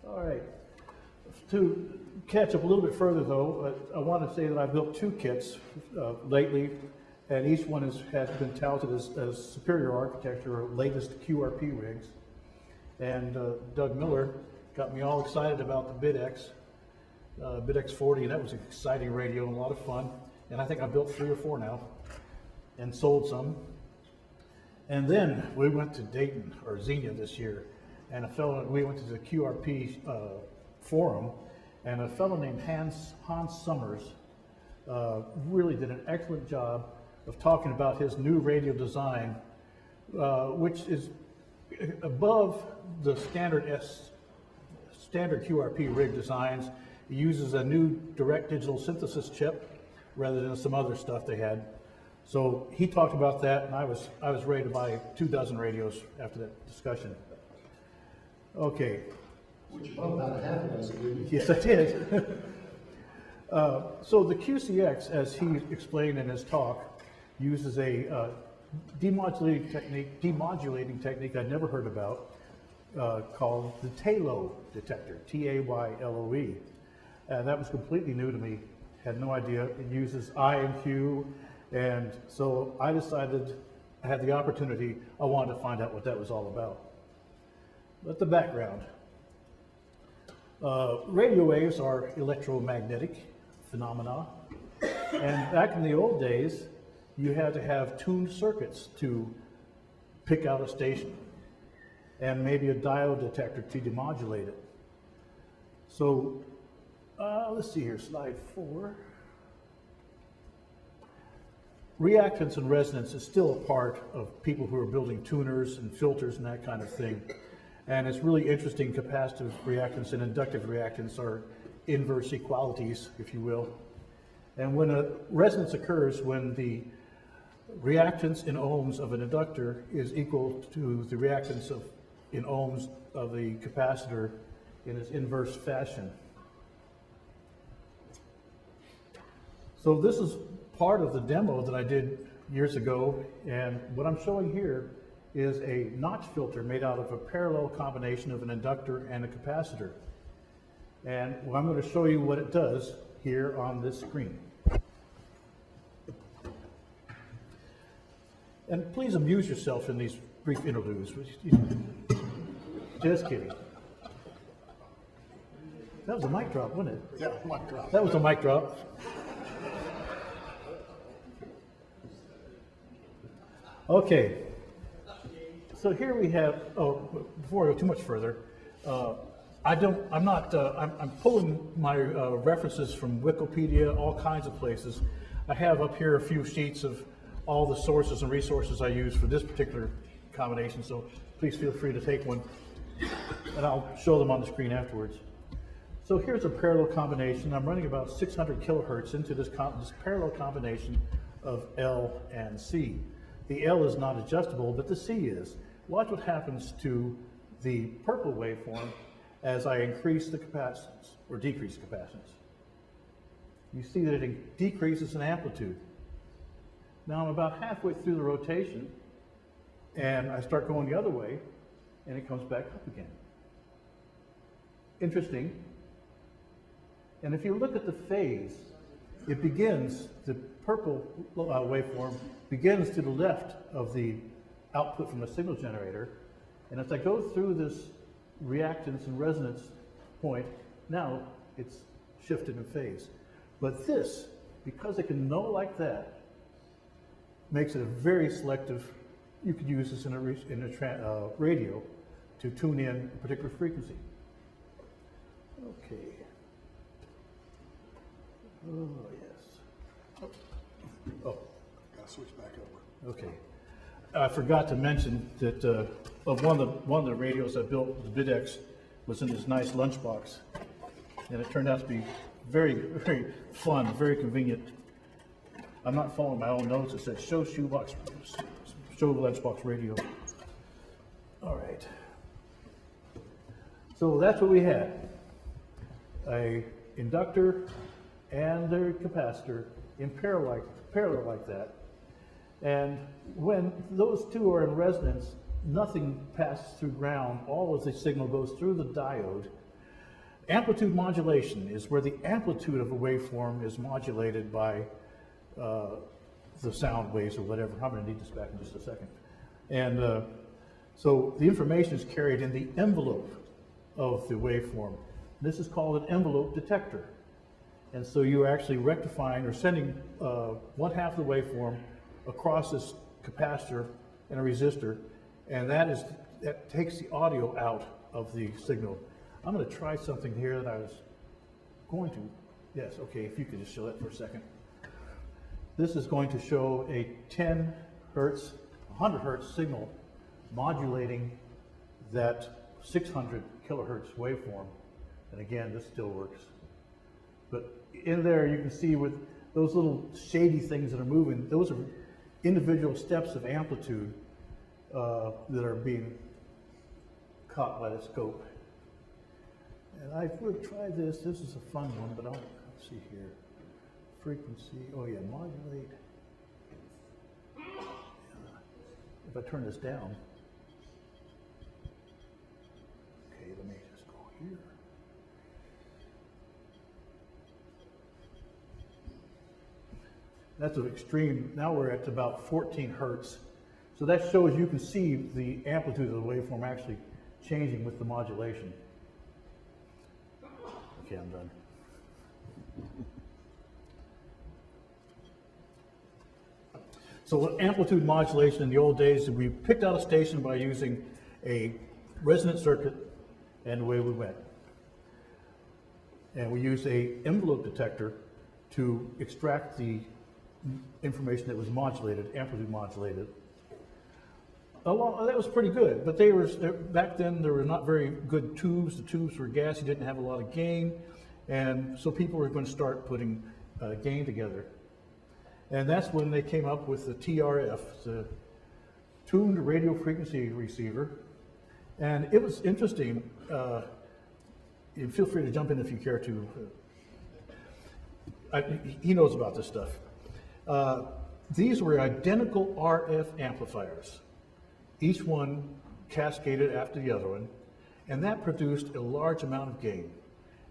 All right. To catch up a little bit further, though, I want to say that I've built two kits lately, and each one has been touted as superior architecture or latest QRP rigs. And Doug Miller got me all excited about the BitX 40, and that was an exciting radio and a lot of fun. And I think I built 3 or 4 now and sold some. And then we went to Dayton or Xenia this year, and we went to the QRP forum, and a fellow named Hans Summers really did an excellent job of talking about his new radio design, which is above the standard QRP rig designs. It uses a new direct digital synthesis chip rather than some other stuff they had. So he talked about that, and I was ready to buy 24 radios after that discussion. Okay. Which bought about a half a dozen, didn't you? Yes, I did. So the QCX, as he explained in his talk, uses a demodulating technique I'd never heard about called the TAYLOE detector, T-A-Y-L-O-E. And that was completely new to me. Had no idea. It uses I and Q, and so I decided I had the opportunity. I wanted to find out what that was all about. But the background. Radio waves are electromagnetic phenomena, and back in the old days, you had to have tuned circuits to pick out a station, and maybe a diode detector to demodulate it. So let's see here, slide 4. Reactance and resonance is still a part of people who are building tuners and filters and that kind of thing. And it's really interesting. Capacitive reactance and inductive reactance are inverse equalities, if you will. And when a resonance occurs, when the reactance in ohms of an inductor is equal to the reactance in ohms of the capacitor in its inverse fashion. So this is part of the demo that I did years ago, and what I'm showing here is a notch filter made out of a parallel combination of an inductor and a capacitor. And I'm going to show you what it does here on this screen. And please amuse yourself in these brief interludes. Just kidding. That was a mic drop, wasn't it? Yeah, mic drop. That was a mic drop. Okay. So here we have, before I go too much further, I'm pulling my references from Wikipedia, all kinds of places. I have up here a few sheets of all the sources and resources I use for this particular combination, so please feel free to take one, and I'll show them on the screen afterwards. So here's a parallel combination. I'm running about 600 kilohertz into this parallel combination of L and C. The L is not adjustable, but the C is. Watch what happens to the purple waveform as I increase the capacitance or decrease the capacitance. You see that it decreases in amplitude. Now I'm about halfway through the rotation, and I start going the other way, and it comes back up again. Interesting. And if you look at the phase, it begins, the purple waveform begins to the left of the output from the signal generator, and as I go through this reactance and resonance point, now it's shifted in phase. But this, because it can know like that, makes it a very selective. You could use this in a radio to tune in a particular frequency. Okay. Oh, yes. Oh. Gotta switch back over. Okay. I forgot to mention that one of the radios I built, the BitX, was in this nice lunchbox, and it turned out to be very, very fun, very convenient. I'm not following my own notes. It says show lunchbox radio. All right. So that's what we had: a inductor and a capacitor in parallel like that. And when those two are in resonance, nothing passes through ground. All of the signal goes through the diode, Amplitude modulation is where the amplitude of a waveform is modulated by the sound waves or whatever. I'm going to need this back in just a second. And so the information is carried in the envelope of the waveform. This is called an envelope detector. And so you're actually rectifying or sending one half of the waveform across this capacitor and a resistor, and that takes the audio out of the signal. I'm going to try something here that I was going to. Yes, okay, if you could just show that for a second. This is going to show a 10 hertz, 100 hertz signal modulating that 600 kilohertz waveform. And again, this still works. But in there, you can see with those little shady things that are moving, those are individual steps of amplitude that are being caught by the scope. And I would try this. This is a fun one, but let's see here. Frequency, oh yeah, modulate. If I turn this down, okay, let me just go here. That's an extreme. Now we're at about 14 hertz. So that shows you can see the amplitude of the waveform actually changing with the modulation. Okay, I'm done. So with amplitude modulation in the old days, we picked out a station by using a resonant circuit, and away we went. And we used a envelope detector to extract the information that was modulated, amplitude modulated. That was pretty good, but back then there were not very good tubes. The tubes were gassy, didn't have a lot of gain, and so people were going to start putting gain together. And that's when they came up with the TRF, the tuned radio frequency receiver. And it was interesting. And feel free to jump in if you care to. He knows about this stuff. These were identical RF amplifiers, each one cascaded after the other one, and that produced a large amount of gain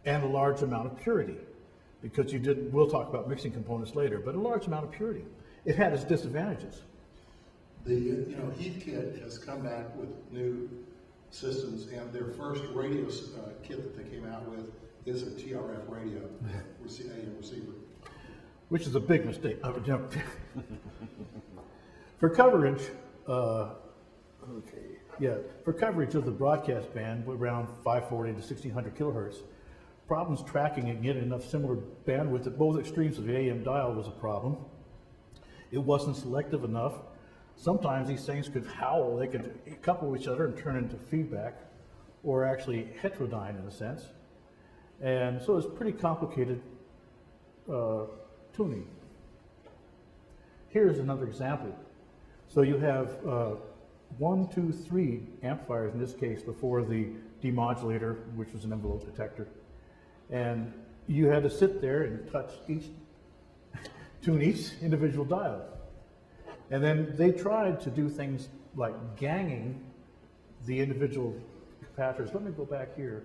and a large amount of purity, because we'll talk about mixing components later, but a large amount of purity. It had its disadvantages. Heathkit has come back with new systems, and their first radio kit that they came out with is a TRF radio AM receiver. Which is a big mistake. For coverage, for coverage of the broadcast band around 540 to 1600 kilohertz, problems tracking and getting enough similar bandwidth at both extremes of the AM dial was a problem. It wasn't selective enough. Sometimes these things could howl. They could couple each other and turn into feedback, or actually heterodyne in a sense. And so it's pretty complicated tuning. Here's another example. So you have 1, 2, 3 amplifiers in this case before the demodulator, which was an envelope detector. And you had to sit there and tune each individual dial. And then they tried to do things like ganging the individual capacitors. Let me go back here.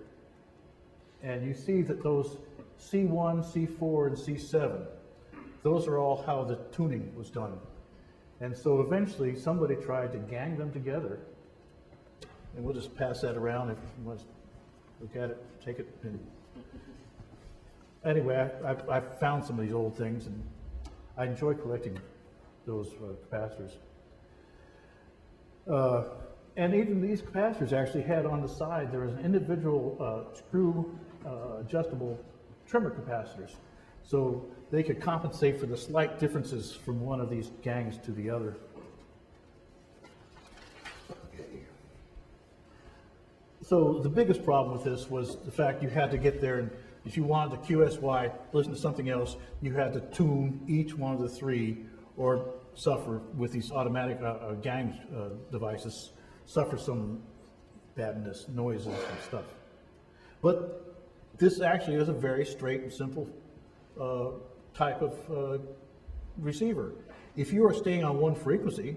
And you see that those C1, C4, and C7, those are all how the tuning was done. And so eventually somebody tried to gang them together. And we'll just pass that around if you want to look at it, take it. Anyway, I found some of these old things, and I enjoy collecting those capacitors. And even these capacitors actually had on the side, there was an individual screw adjustable trimmer capacitors. So they could compensate for the slight differences from one of these gangs to the other. Okay. So the biggest problem with this was the fact you had to get there, and if you wanted to QSY, listen to something else, you had to tune each one of the three, or suffer with these automatic gang devices, suffer some badness, noises and stuff. But this actually is a very straight and simple type of receiver. If you are staying on one frequency,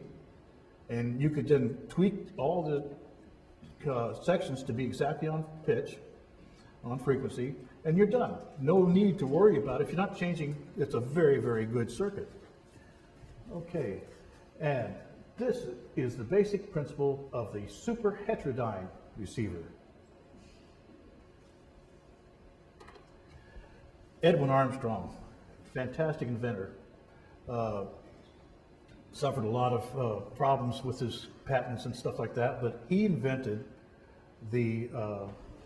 and you could then tweak all the sections to be exactly on pitch, on frequency, and you're done. No need to worry about it. If you're not changing, it's a very, very good circuit. Okay, and this is the basic principle of the super heterodyne receiver. Edwin Armstrong, fantastic inventor, suffered a lot of problems with his patents and stuff like that, but he invented the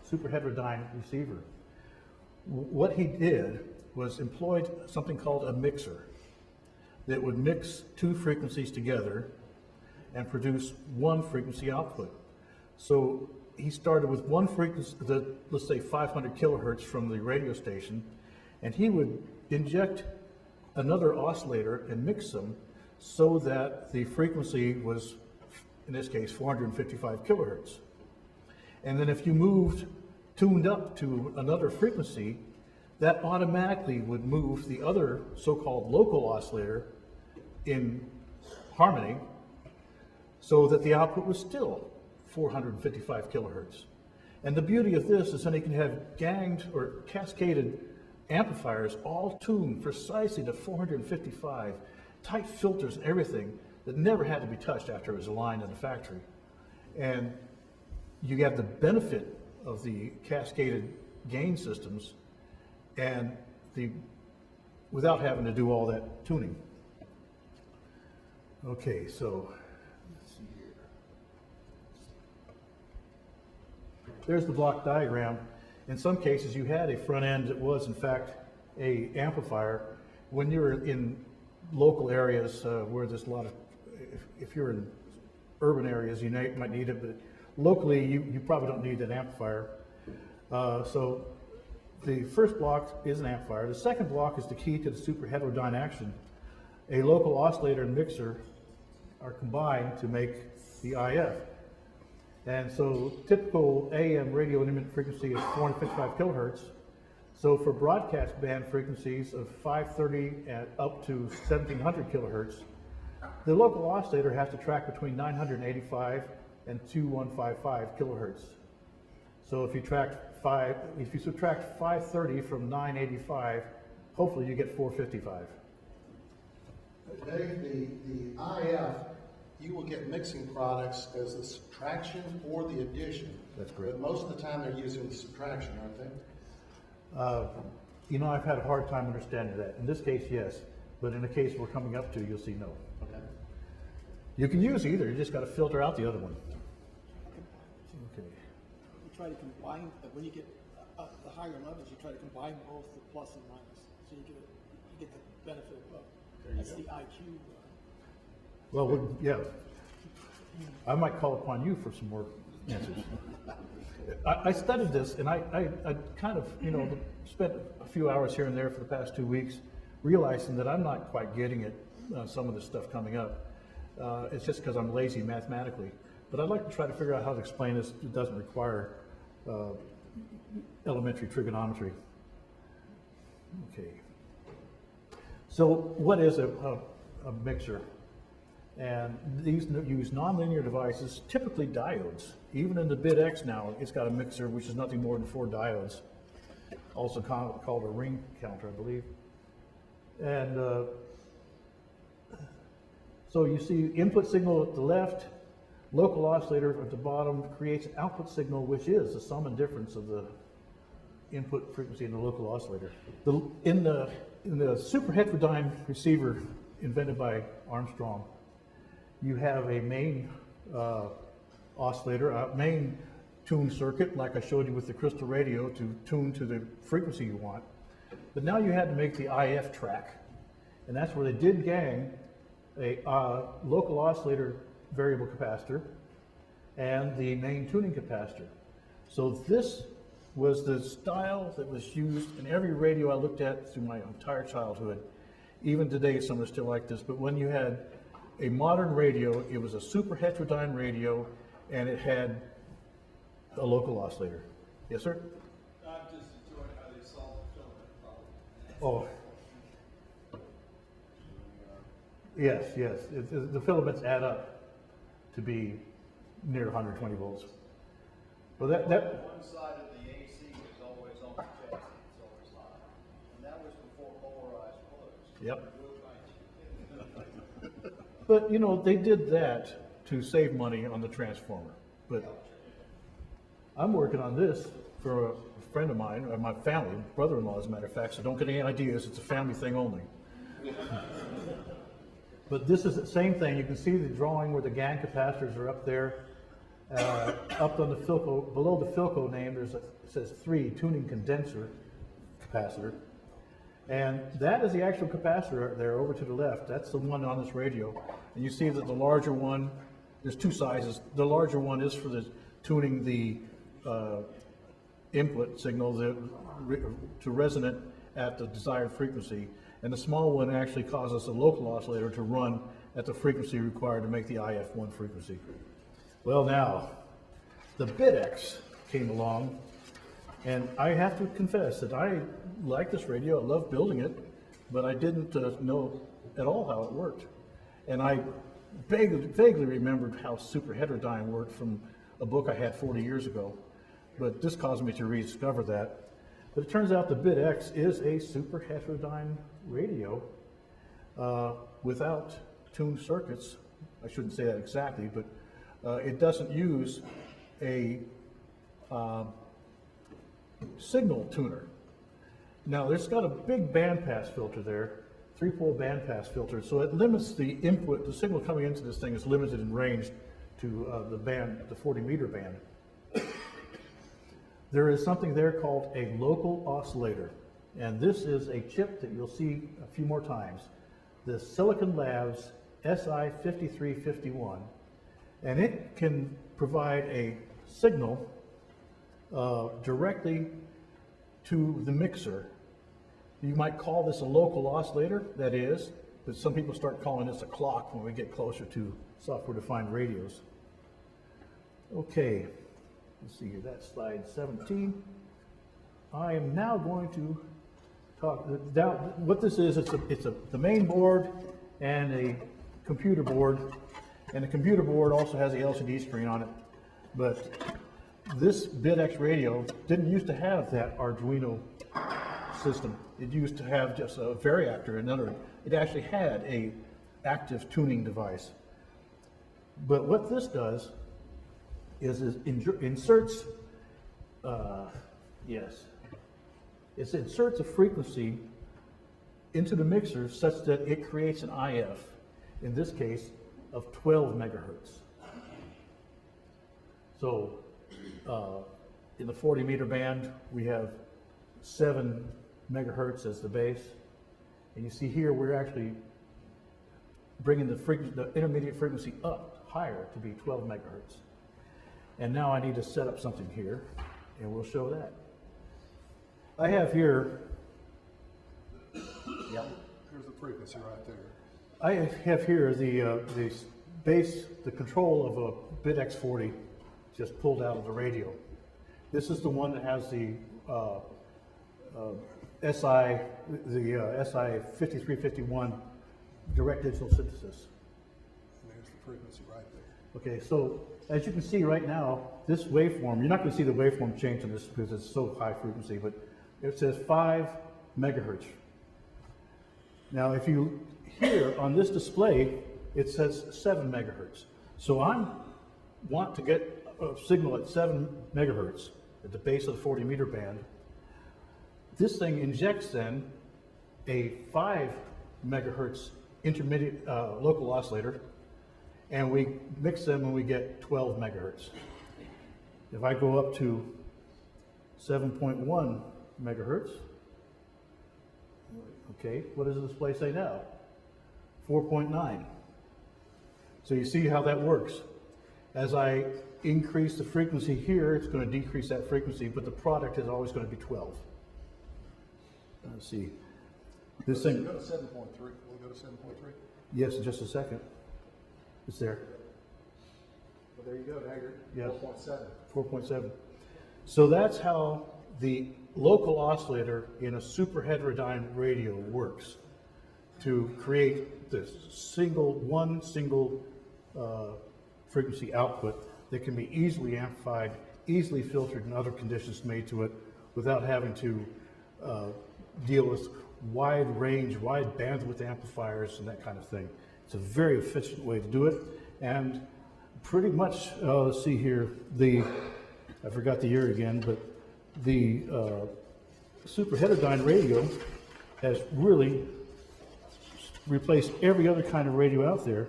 super heterodyne receiver. What he did was employed something called a mixer that would mix two frequencies together and produce one frequency output. So he started with one frequency, let's say 500 kilohertz from the radio station, and he would inject another oscillator and mix them so that the frequency was, in this case, 455 kilohertz. And then if you tuned up to another frequency, that automatically would move the other so-called local oscillator in harmony so that the output was still 455 kilohertz. And the beauty of this is then you can have ganged or cascaded amplifiers all tuned precisely to 455, tight filters and everything that never had to be touched after it was aligned in the factory. And you have the benefit of the cascaded gain systems and without having to do all that tuning. Okay, so let's see here. There's the block diagram. In some cases, you had a front end that was, in fact, a amplifier. When you're in local areas where there's a lot of, if you're in urban areas, you might need it, but locally, you probably don't need an amplifier. So the first block is an amplifier. The second block is the key to the super heterodyne action. A local oscillator and mixer are combined to make the IF. And so typical AM radio intermittent frequency is 455 kilohertz. So for broadcast band frequencies of 530 and up to 1700 kilohertz, the local oscillator has to track between 985 and 2155 kilohertz. So if you subtract 530 from 985, hopefully you get 455. Dave, the IF, you will get mixing products as the subtraction or the addition. That's correct. But most of the time they're using the subtraction, aren't they? I've had a hard time understanding that. In this case, yes, but in the case we're coming up to, you'll see no. Okay. You can use either, you just got to filter out the other one. Okay. You try to combine, when you get the higher levels, you try to combine both the plus and minus, so you get the benefit of both. That's the IQ. Well, yeah. I might call upon you for some more answers. I studied this, and I kind of, spent a few hours here and there for the past 2 weeks, realizing that I'm not quite getting it, some of the stuff coming up. It's just because I'm lazy mathematically. But I'd like to try to figure out how to explain this. It doesn't require elementary trigonometry. Okay. So what is a mixer? And these use nonlinear devices, typically diodes. Even in the BID-X now, it's got a mixer, which is nothing more than 4 diodes, also called a ring counter, I believe. And so you see input signal at the left, local oscillator at the bottom creates an output signal, which is the sum and difference of the input frequency and the local oscillator. In the super heterodyne receiver invented by Armstrong, you have a main oscillator, a main tune circuit, like I showed you with the crystal radio, to tune to the frequency you want. But now you had to make the IF track, and that's where they did gang a local oscillator variable capacitor and the main tuning capacitor. So this was the style that was used in every radio I looked at through my entire childhood. Even today, some are still like this, but when you had a modern radio, it was a super heterodyne radio, and it had a local oscillator. Yes, sir? I'm just enjoying how they solve the filament problem. Oh. Yes. The filaments add up to be near 120 volts. Well, that One side of the AC is always Yep. But, you know, they did that to save money on the transformer. But I'm working on this for a friend of mine, or my family, brother-in-law as a matter of fact, so don't get any ideas, it's a family thing only. But this is the same thing, you can see the drawing where the GAN capacitors are up there. Up on the Philco, below the Philco name, it says 3 tuning condenser capacitor. And that is the actual capacitor there over to the left. That's the one on this radio. And you see that the larger one, there's two sizes. The larger one is for the tuning the input signal to resonate at the desired frequency. And the small one actually causes a local oscillator to run at the frequency required to make the IF1 frequency. Well, now, the BitX came along, and I have to confess that I like this radio. I love building it, but I didn't know at all how it worked. And I vaguely remembered how super heterodyne worked from a book I had 40 years ago, but this caused me to rediscover that. But it turns out the BitX is a super heterodyne radio without tuned circuits. I shouldn't say that exactly, but it doesn't use a signal tuner. Now, it's got a big bandpass filter there, 3-pole bandpass filter, so it limits the input. The signal coming into this thing is limited in range to the band, the 40-meter band. There is something there called a local oscillator, and this is a chip that you'll see a few more times. The Silicon Labs SI5351, and it can provide a signal directly to the mixer. You might call this a local oscillator, that is, but some people start calling this a clock when we get closer to software-defined radios. Okay, let's see here, that's slide 17. I am now going to talk, what this is, it's the main board and a computer board, and the computer board also has a LCD screen on it, but this BitX radio didn't used to have that Arduino system. It used to have just a variactor, another. It actually had a active tuning device. But what this does is it inserts a frequency into the mixer such that it creates an IF, in this case, of 12 megahertz. So in the 40-meter band, we have 7 megahertz as the base. And you see here, we're actually bringing the intermediate frequency up higher to be 12 megahertz. And now I need to set up something here, and we'll show that. I have here, Here's the frequency right there. I have here the base, the control of a BitX40 just pulled out of the radio. This is the one that has the SI5351 direct digital synthesis. And there's the frequency right there. Okay, so as you can see right now, this waveform, you're not going to see the waveform change in this because it's so high frequency, but it says 5 megahertz. Now, if you hear on this display, it says 7 megahertz. So I want to get a signal at 7 megahertz at the base of the 40-meter band. This thing injects then a 5 megahertz intermediate local oscillator, and we mix them and we get 12 megahertz. If I go up to 7.1 megahertz, okay, what does the display say now? 4.9. So you see how that works. As I increase the frequency here, it's going to decrease that frequency, but the product is always going to be 12. Let's see. This thing. Go to 7.3. We'll go to 7.3. Yes, in just a second. It's there. Well, there you go, Haggard. Yeah. 4.7. 4.7. So that's how the local oscillator in a super heterodyne radio works to create this one single frequency output that can be easily amplified, easily filtered, and other conditions made to it without having to deal with wide range, wide bandwidth amplifiers and that kind of thing. It's a very efficient way to do it. And pretty much, let's see here, I forgot the year again, but the super heterodyne radio has really replaced every other kind of radio out there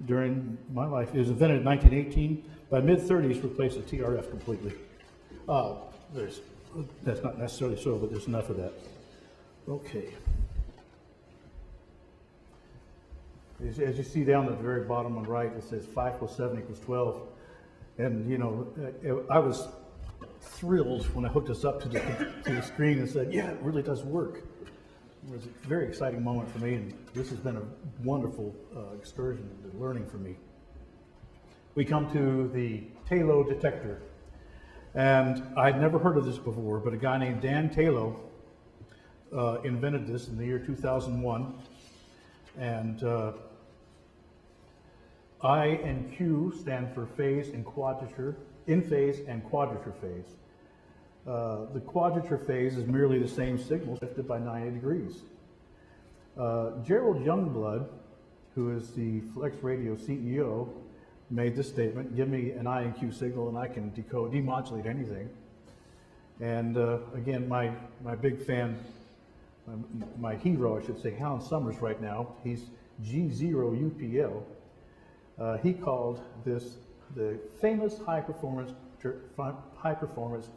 during my life. It was invented in 1918. By mid-30s, replaced the TRF completely. That's not necessarily so, but there's enough of that. Okay. As you see down at the very bottom on the right, it says 5 + 7 = 12. And, you know, I was thrilled when I hooked this up to the screen and said, yeah, it really does work. It was a very exciting moment for me, and this has been a wonderful excursion into learning for me. We come to the Talo detector. And I'd never heard of this before, but a guy named Dan Talo invented this in the year 2001. And I and Q stand for phase and quadrature, in phase and quadrature phase. The quadrature phase is merely the same signal shifted by 90 degrees. Gerald Youngblood, who is the Flex Radio CEO, made this statement: give me an I and Q signal and I can demodulate anything. And again, my big fan, my hero, I should say, Howland Summers right now, he's G0UPL. He called this the famous high performance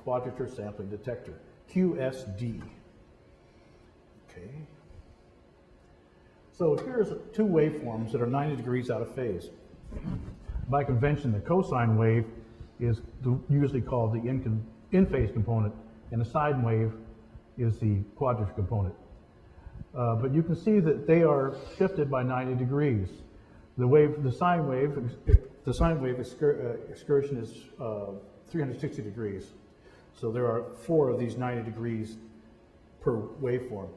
quadrature sampling detector, QSD. Okay. So here's two waveforms that are 90 degrees out of phase. By convention, the cosine wave is usually called the in-phase component, and the sine wave is the quadrature component. But you can see that they are shifted by 90 degrees. The sine wave excursion is 360 degrees. So there are 4 of these 90 degrees per waveform.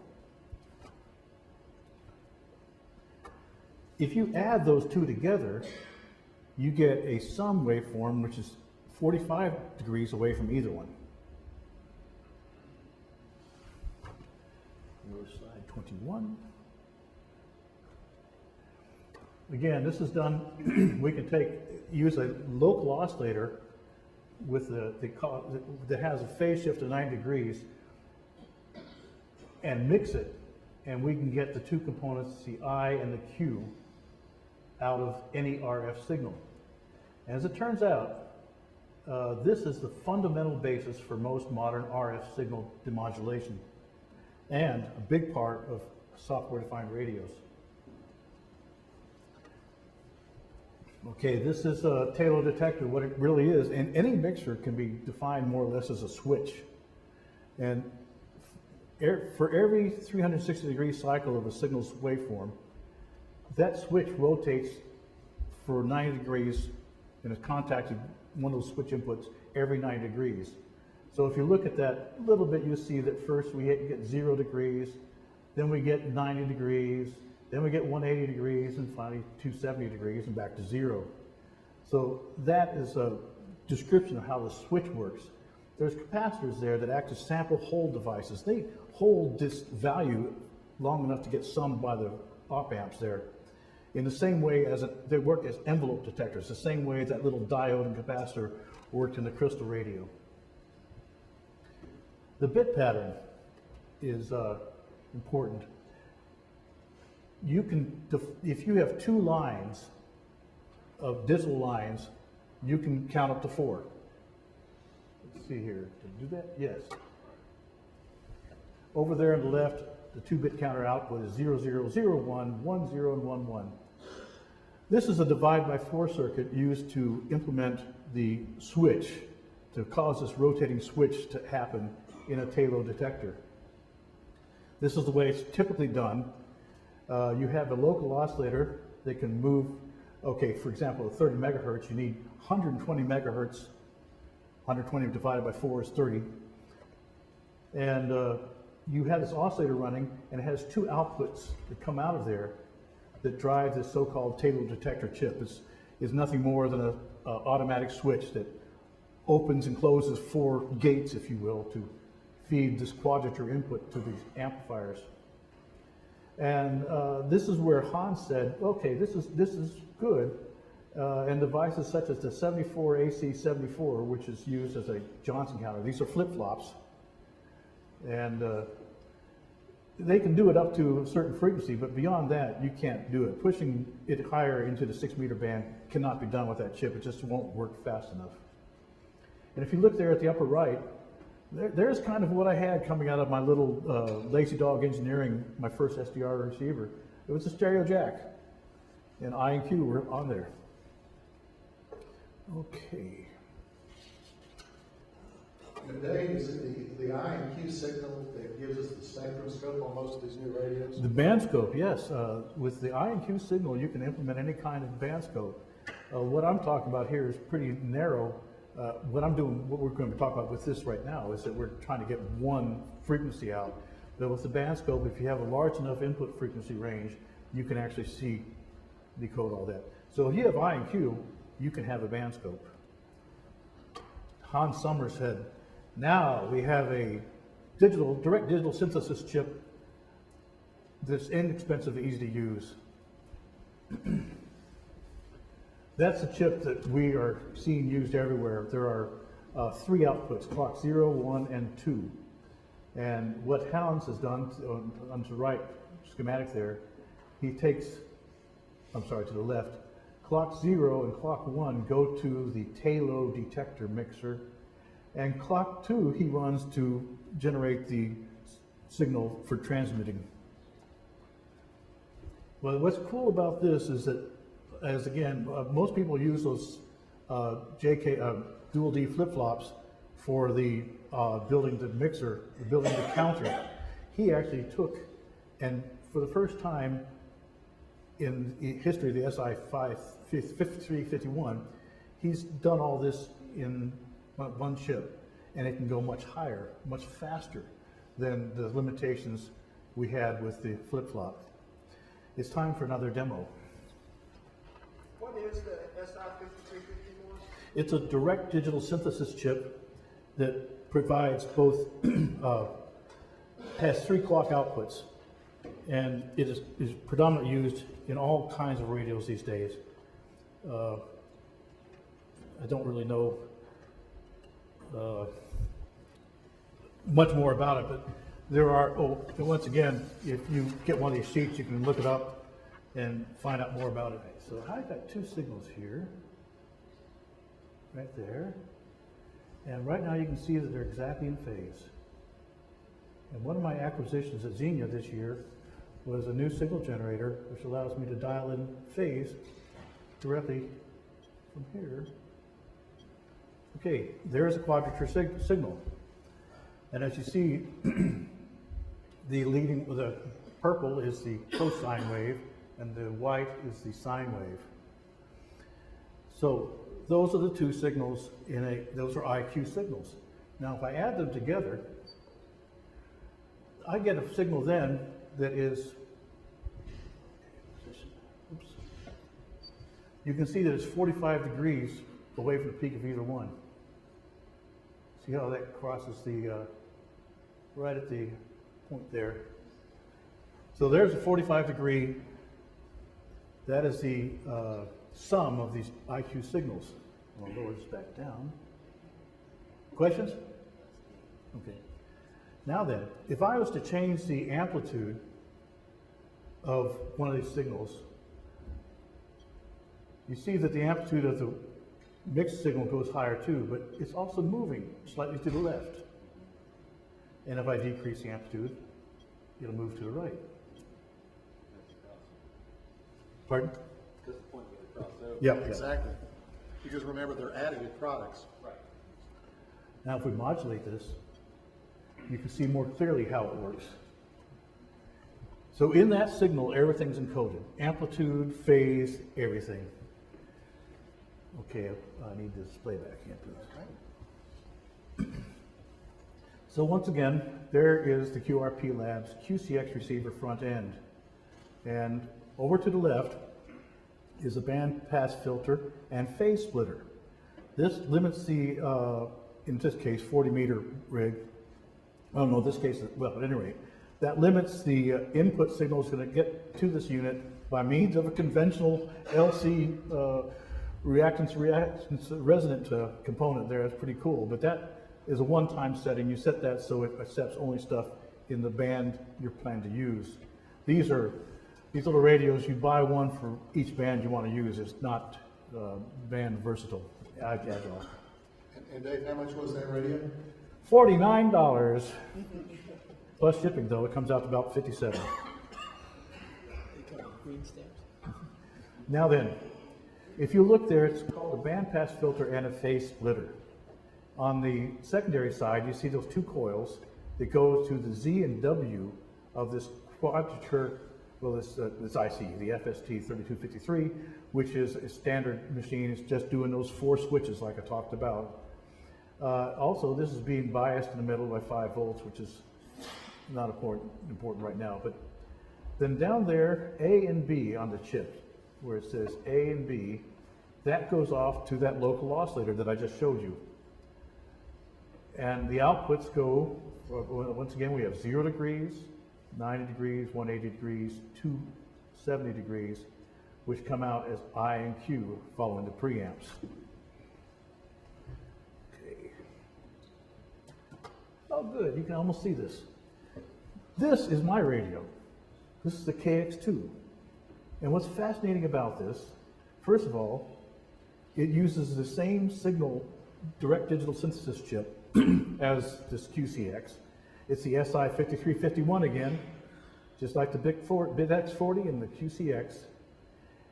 If you add those two together, you get a sum waveform which is 45 degrees away from either one. Go to slide 21. Again, this is done, we can use a local oscillator with that has a phase shift of 90 degrees and mix it, and we can get the two components, the I and the Q, out of any RF signal. As it turns out, this is the fundamental basis for most modern RF signal demodulation and a big part of software-defined radios. Okay, this is a Talo detector, what it really is, and any mixer can be defined more or less as a switch. And for every 360-degree cycle of a signal's waveform, that switch rotates for 90 degrees and is contacted one of those switch inputs every 90 degrees. So if you look at that a little bit, you'll see that first we get 0 degrees, then we get 90 degrees, then we get 180 degrees, and finally 270 degrees and back to 0. So that is a description of how the switch works. There's capacitors there that act as sample hold devices. They hold this value long enough to get summed by the op amps there. In the same way as they work as envelope detectors, the same way that little diode and capacitor worked in the crystal radio. The bit pattern is important. You can, if you have 2 lines of digital lines, you can count up to 4. Let's see here, did I do that? Yes. Over there on the left, the 2-bit counter output is 0, 0, 0, 1, 1, 0, and 1, 1. This is a divide by 4 circuit used to implement the switch, to cause this rotating switch to happen in a Talo detector. This is the way it's typically done. You have a local oscillator that can move, okay, for example, at 30 megahertz, you need 120 megahertz. 120 divided by 4 is 30. And you have this oscillator running, and it has 2 outputs that come out of there that drive this so-called Talo detector chip. It's nothing more than an automatic switch that opens and closes 4 gates, if you will, to feed this quadrature input to these amplifiers. And this is where Hans said, okay, this is good. And devices such as the 74 AC74, which is used as a Johnson counter, these are flip-flops. And they can do it up to a certain frequency, but beyond that, you can't do it. Pushing it higher into the 6-meter band cannot be done with that chip. It just won't work fast enough. And if you look there at the upper right, there's kind of what I had coming out of my little Lazy Dog Engineering, my first SDR receiver. It was a stereo jack, and I and Q were on there. Okay. And Dave, is it the I and Q signal that gives us the spectrum scope on most of these new radios? The band scope, yes. With the I and Q signal, you can implement any kind of band scope. What I'm talking about here is pretty narrow. What we're going to talk about with this right now is that we're trying to get one frequency out. But with the band scope, if you have a large enough input frequency range, you can actually decode all that. So if you have I and Q, you can have a band scope. Hans Sommer said, now we have a direct digital synthesis chip that's inexpensive and easy to use. That's a chip that we are seeing used everywhere. There are 3 outputs, clock 0, 1, and 2. And what Hans has done on the right schematic there, he takes, to the left, clock 0 and clock 1 go to the TALO detector mixer, and clock 2 he runs to generate the signal for transmitting. Well, what's cool about this is that, as again, most people use those dual D flip-flops for the building the mixer, building the counter. He actually took, and for the first time in the history of the SI 5351, he's done all this in one chip, and it can go much higher, much faster than the limitations we had with the flip-flop. It's time for another demo. What is the SI5351? It's a direct digital synthesis chip that provides both, has 3 clock outputs, and it is predominantly used in all kinds of radios these days. I don't really know much more about it, but there are, and once again, if you get one of these sheets, you can look it up and find out more about it. So I've got 2 signals here, right there, and right now you can see that they're exactly in phase. And one of my acquisitions at Xenia this year was a new signal generator, which allows me to dial in phase directly from here. Okay, there's a quadrature signal. And as you see, the purple is the cosine wave, and the white is the sine wave. So those are the 2 signals those are IQ signals. Now if I add them together, I get a signal then that is, oops. You can see that it's 45 degrees away from the peak of either one. See how that crosses right at the point there. So there's a 45-degree, that is the sum of these IQ signals. I'll lower this back down. Questions? Okay. Now then, if I was to change the amplitude of one of these signals, you see that the amplitude of the mixed signal goes higher too, but it's also moving slightly to the left. And if I decrease the amplitude, it'll move to the right. Pardon? Because the point where they cross over. Yep. Exactly. Because remember, they're additive products. Right. Now if we modulate this, you can see more clearly how it works. So in that signal, everything's encoded. Amplitude, phase, everything. Okay, I need this playback here, please. So once again, there is the QRP Labs QCX receiver front end. And over to the left is a band pass filter and phase splitter. This limits the, in this case, 40-meter rig. Oh no, this case, well, at any rate, That limits the input signal is going to get to this unit by means of a conventional LC reactance resonant component there. That's pretty cool. But that is a one-time setting. You set that so it accepts only stuff in the band you're planning to use. These little radios, you buy one for each band you want to use. It's not band versatile. Agile. And Dave, how much was that radio? $49 plus shipping, though. It comes out to about $57. They come with green stamps. Now then, if you look there, it's called a bandpass filter and a phase splitter. On the secondary side, you see those two coils that go to the Z and W of this quadrature, well, this IC, the FST3253, which is a standard machine. It's just doing those 4 switches like I talked about. Also, this is being biased in the middle by 5 volts, which is not important right now. But then down there, A and B on the chip, where it says A and B, that goes off to that local oscillator that I just showed you. And the outputs go, once again, we have 0 degrees, 90 degrees, 180 degrees, 270 degrees, which come out as I and Q following the preamps. Okay. Oh, good, you can almost see this. This is my radio. This is the KX2. And what's fascinating about this, first of all, it uses the same signal direct digital synthesis chip as this QCX. It's the SI5351 again, just like the BitX40 and the QCX.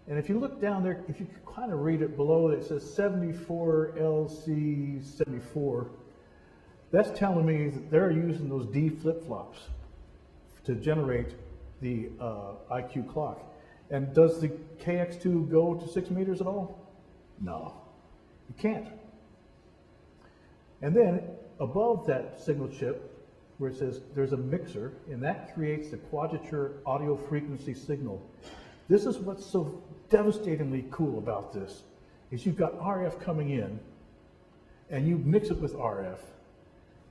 And if you look down there, if you kind of read it below, it says 74LC74. That's telling me that they're using those D flip-flops to generate the IQ clock. And does the KX2 go to 6 meters at all? No, you can't. And then above that signal chip, where it says there's a mixer, and that creates the quadrature audio frequency signal. This is what's so devastatingly cool about this, is you've got RF coming in, and you mix it with RF,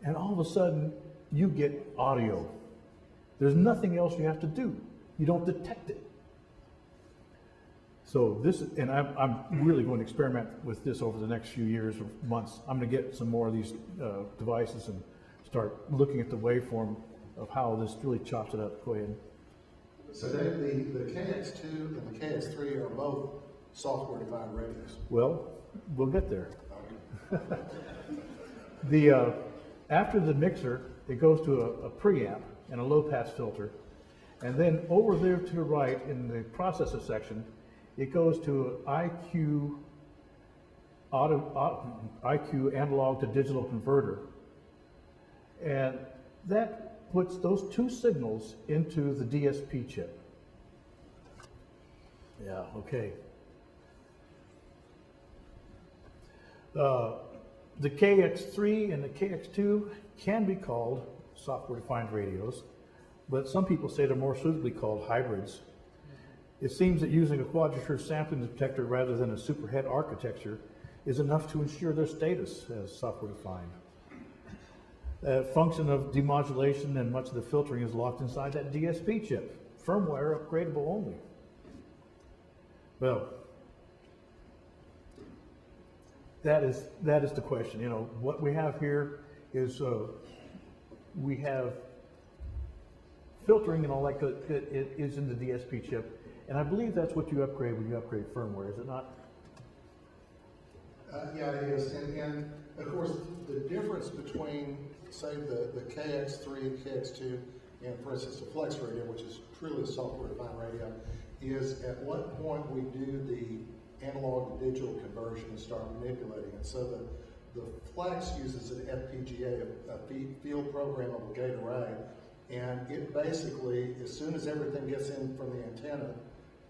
and all of a sudden, you get audio. There's nothing else you have to do. You don't detect it. So this, and I'm really going to experiment with this over the next few years or months. I'm going to get some more of these devices and start looking at the waveform of how this really chops it up. Go ahead. So Dave, the KX2 and the KX3 are both software-defined radios. Well, we'll get there. Okay. After the mixer, it goes to a preamp and a low-pass filter. And then over there to the right in the processor section, it goes to IQ analog to digital converter. And that puts those 2 signals into the DSP chip. Yeah, okay. The KX3 and the KX2 can be called software-defined radios, but some people say they're more suitably called hybrids. It seems that using a quadrature sampling detector rather than a superhead architecture is enough to ensure their status as software-defined. Function of demodulation and much of the filtering is locked inside that DSP chip, firmware upgradable only. Well, that is the question. You know, what we have here is we have filtering and all that it is in the DSP chip, and I believe that's what you upgrade when you upgrade firmware, is it not? Yeah, it is. And of course, the difference between, say, the KX3 and KX2, and for instance, the Flex radio, which is truly a software-defined radio, is at what point we do the analog to digital conversion and start manipulating it. So the Flex uses an FPGA, a field programmable gate array, and it basically, as soon as everything gets in from the antenna,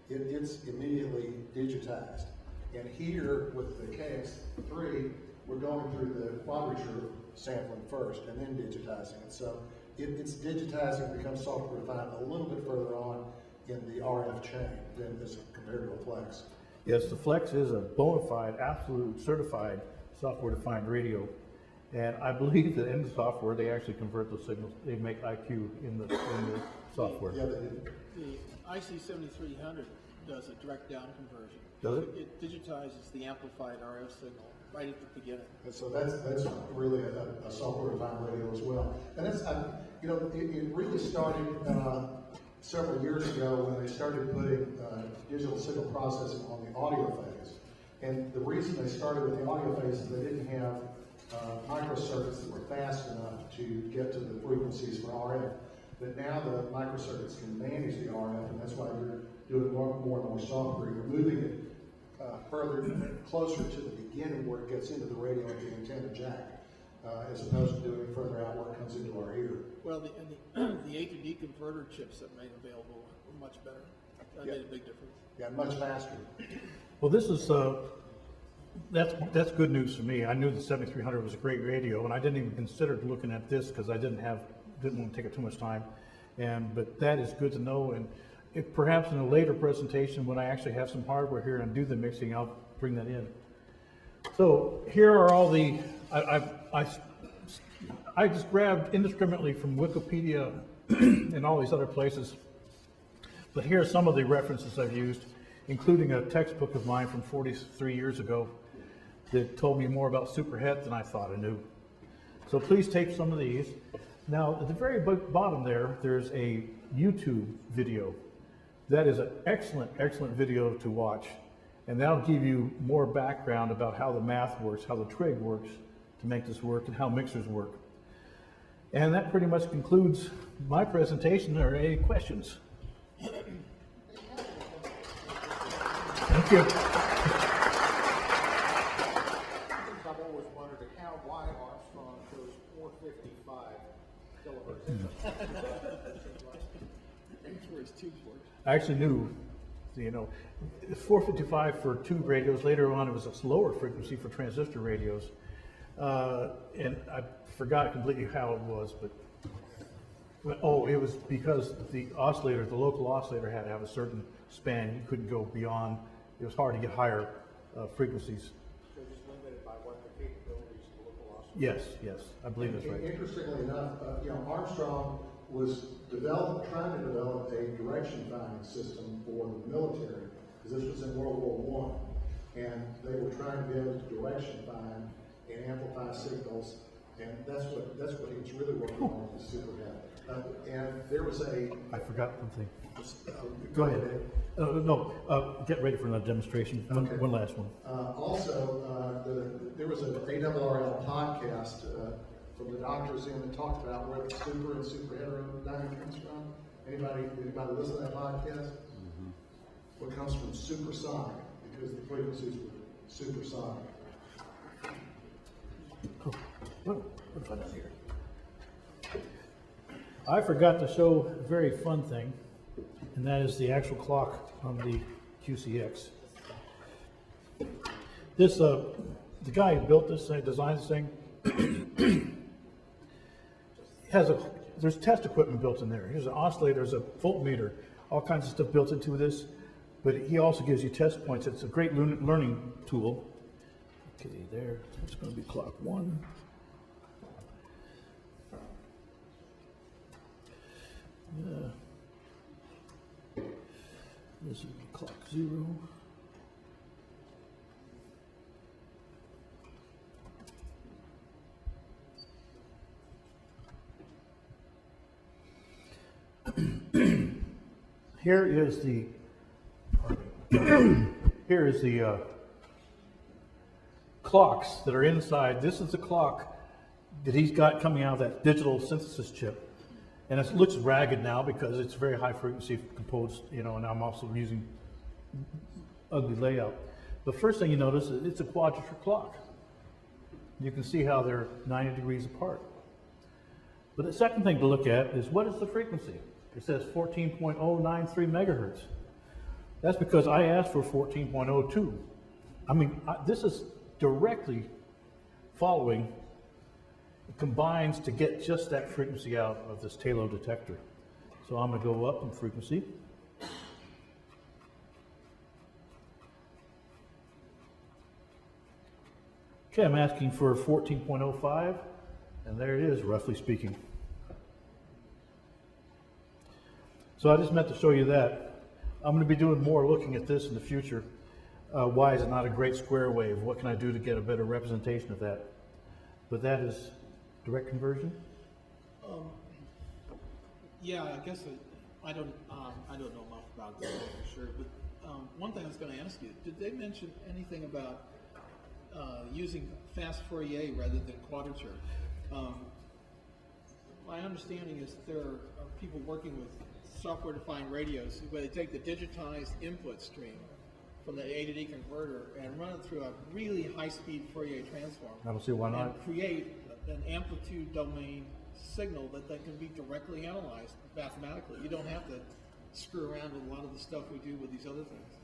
it's immediately digitized. And here with the KX3, we're going through the quadrature sampling first and then digitizing it. So it's digitizing, becomes software defined a little bit further on in the RF chain than this compared to a Flex. Yes, the Flex is a bona fide, absolute certified software-defined radio. And I believe that in the software, they actually convert those signals, they make IQ in the software. Yeah, they did. The IC 7300 does a direct down conversion. Does it? It digitizes the amplified RF signal right at the beginning. And so that's really a software-defined radio as well. And that's, you know, it really started several years ago when they started putting digital signal processing on the audio phase. And the reason they started with the audio phase is they didn't have microcircuits that were fast enough to get to the frequencies for RF. But now the microcircuits can manage the RF, and that's why you're doing more and more software. You're moving it closer to the beginning where it gets into the radio at the antenna jack, as opposed to doing it further out where it comes into our ear. Well, the A to D converter chips that made available were much better. That made a big difference. Yeah, much faster. Well, this is, that's good news for me. I knew the 7300 was a great radio, and I didn't even consider looking at this because I didn't want to take up too much time. But that is good to know, and if perhaps in a later presentation, when I actually have some hardware here and do the mixing, I'll bring that in. So here are all the, I just grabbed indiscriminately from Wikipedia and all these other places, but here are some of the references I've used, including a textbook of mine from 43 years ago that told me more about superhet than I thought I knew. So please take some of these. Now, at the very bottom there, there's a YouTube video. That is an excellent, excellent video to watch. And that'll give you more background about how the math works, how the trig works to make this work, and how mixers work. And that pretty much concludes my presentation. Are there any questions? Thank you. I've always wondered why Armstrong chose 455 kilohertz. That's where his tubes work. I actually knew, 455 for tube radios. Later on, it was a lower frequency for transistor radios. And I forgot completely how it was, but it was because the oscillator, the local oscillator, had to have a certain span. You couldn't go beyond. It was hard to get higher frequencies. So just limited by what the capabilities of the local oscillator. Yes, I believe that's right. Interestingly enough, Armstrong was trying to develop a direction finding system for the military, because this was in World War I, and they were trying to be able to direction find and amplify signals, and that's what he was really working on with the superhet. And there was I forgot something. go ahead. Get ready for another demonstration. Okay. One last one. There was an ARRL podcast from the doctors in that talked about where the super and superheterodynamic comes from. Anybody listen to that podcast? Mm-hmm. Well, it comes from supersonic, because the frequencies were supersonic. Cool. What have I done here? I forgot to show a very fun thing, and that is the actual clock on the QCX. This, the guy who built this thing, designed this thing, there's test equipment built in there. Here's an oscillator, there's a voltmeter, all kinds of stuff built into this, but he also gives you test points. It's a great learning tool. Okay, there, it's going to be clock 1. This is clock 0. Here is the clocks that are inside. This is the clock that he's got coming out of that digital synthesis chip. And it looks ragged now because it's very high frequency composed, and I'm also using ugly layout. The first thing you notice is it's a quadrature clock. You can see how they're 90 degrees apart. But the second thing to look at is, what is the frequency? It says 14.093 megahertz. That's because I asked for 14.02. I mean, this is directly following. It combines to get just that frequency out of this Talo detector. So I'm going to go up in frequency. Okay, I'm asking for 14.05, and there it is, roughly speaking. So I just meant to show you that. I'm going to be doing more looking at this in the future. Why is it not a great square wave? What can I do to get a better representation of that? But that is direct conversion? Yeah, I guess I don't know enough about that for sure, but one thing I was gonna ask you, did they mention anything about using fast Fourier rather than quadrature? My understanding is there are people working with software-defined radios where they take the digitized input stream from the A to D converter and run it through a really high-speed Fourier transform. I don't see why not. And create an amplitude domain signal that then can be directly analyzed mathematically. You don't have to screw around with a lot of the stuff we do with these other things.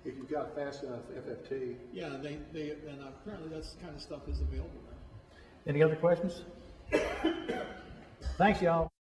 If you've got fast enough FFT, Yeah, and apparently that's the kind of stuff is available now. Any other questions? Thanks, y'all.